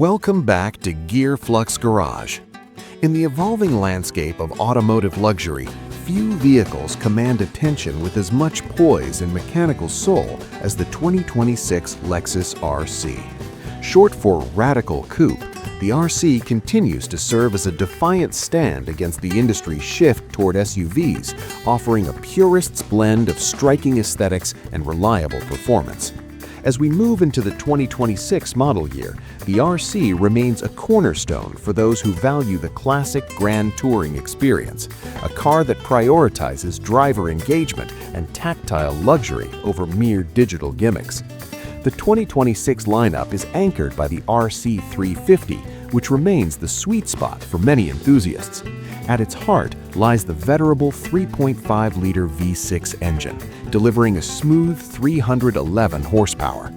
Welcome back to Gearflux Garage. In the evolving landscape of automotive luxury, few vehicles command attention with as much poise and mechanical soul as the 2026 Lexus RC. Short for Radical Coupe, the RC continues to serve as a defiant stand against the industry's shift toward SUVs, offering a purist's blend of striking aesthetics and reliable performance. As we move into the 2026 model year, the RC remains a cornerstone for those who value the classic grand touring experience, a car that prioritizes driver engagement and tactile luxury over mere digital gimmicks. The 2026 lineup is anchored by the RC 350, which remains the sweet spot for many enthusiasts. At its heart lies the venerable 3.5-liter V6 engine, delivering a smooth 311 horsepower.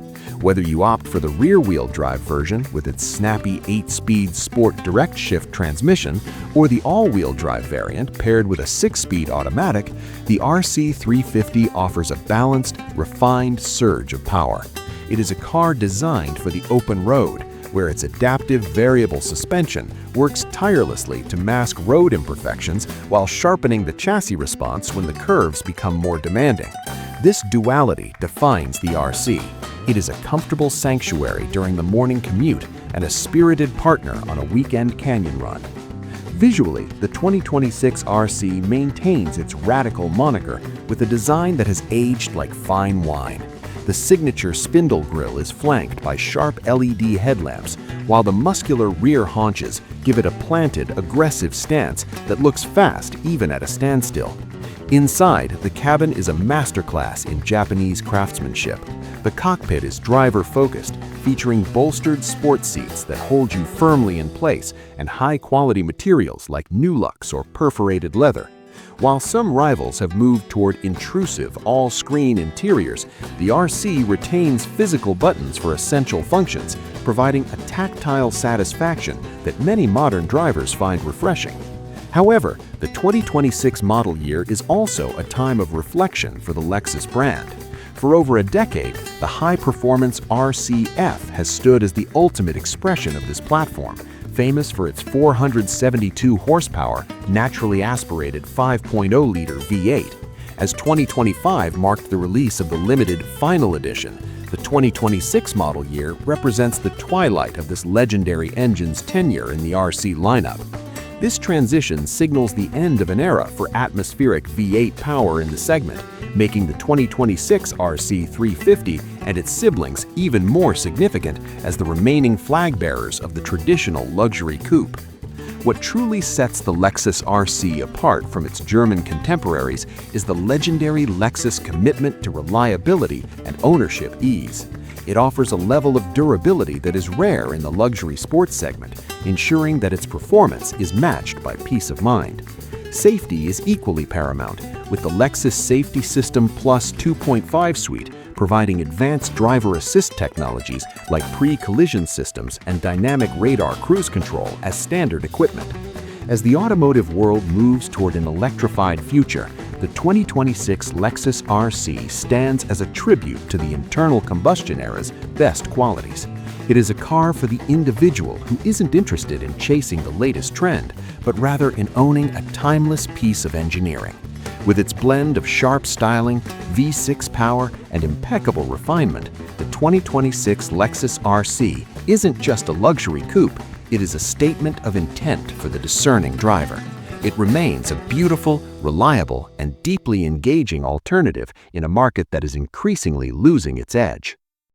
Whether you opt for the rear-wheel drive version with its snappy 8-speed sport direct shift transmission or the all-wheel drive variant paired with a 6-speed automatic, the RC 350 offers a balanced, refined surge of power. It is a car designed for the open road, where its adaptive variable suspension works tirelessly to mask road imperfections while sharpening the chassis response when the curves become more demanding. This duality defines the RC. It is a comfortable sanctuary during the morning commute and a spirited partner on a weekend canyon run. Visually, the 2026 RC maintains its radical moniker with a design that has aged like fine wine. The signature spindle grille is flanked by sharp LED headlamps, while the muscular rear haunches give it a planted, aggressive stance that looks fast even at a standstill. Inside, the cabin is a masterclass in Japanese craftsmanship. The cockpit is driver-focused, featuring bolstered sports seats that hold you firmly in place and high-quality materials like Nulux or perforated leather. While some rivals have moved toward intrusive, all-screen interiors, the RC retains physical buttons for essential functions, providing a tactile satisfaction that many modern drivers find refreshing. However, the 2026 model year is also a time of reflection for the Lexus brand. For over a decade, the high-performance RCF has stood as the ultimate expression of this platform, famous for its 472 horsepower, naturally aspirated 5.0-liter V8. As 2025 marked the release of the limited Final Edition, the 2026 model year represents the twilight of this legendary engine's tenure in the RC lineup. This transition signals the end of an era for atmospheric V8 power in the segment, making the 2026 RC 350 and its siblings even more significant as the remaining flag bearers of the traditional luxury coupe. What truly sets the Lexus RC apart from its German contemporaries is the legendary Lexus commitment to reliability and ownership ease. It offers a level of durability that is rare in the luxury sports segment, ensuring that its performance is matched by peace of mind. Safety is equally paramount, with the Lexus Safety System Plus 2.5 suite providing advanced driver assist technologies like pre-collision systems and dynamic radar cruise control as standard equipment. As the automotive world moves toward an electrified future, the 2026 Lexus RC stands as a tribute to the internal combustion era's best qualities. It is a car for the individual who isn't interested in chasing the latest trend, but rather in owning a timeless piece of engineering. With its blend of sharp styling, V6 power, and impeccable refinement, the 2026 Lexus RC isn't just a luxury coupe, it is a statement of intent for the discerning driver. It remains a beautiful, reliable, and deeply engaging alternative in a market that is increasingly losing its edge.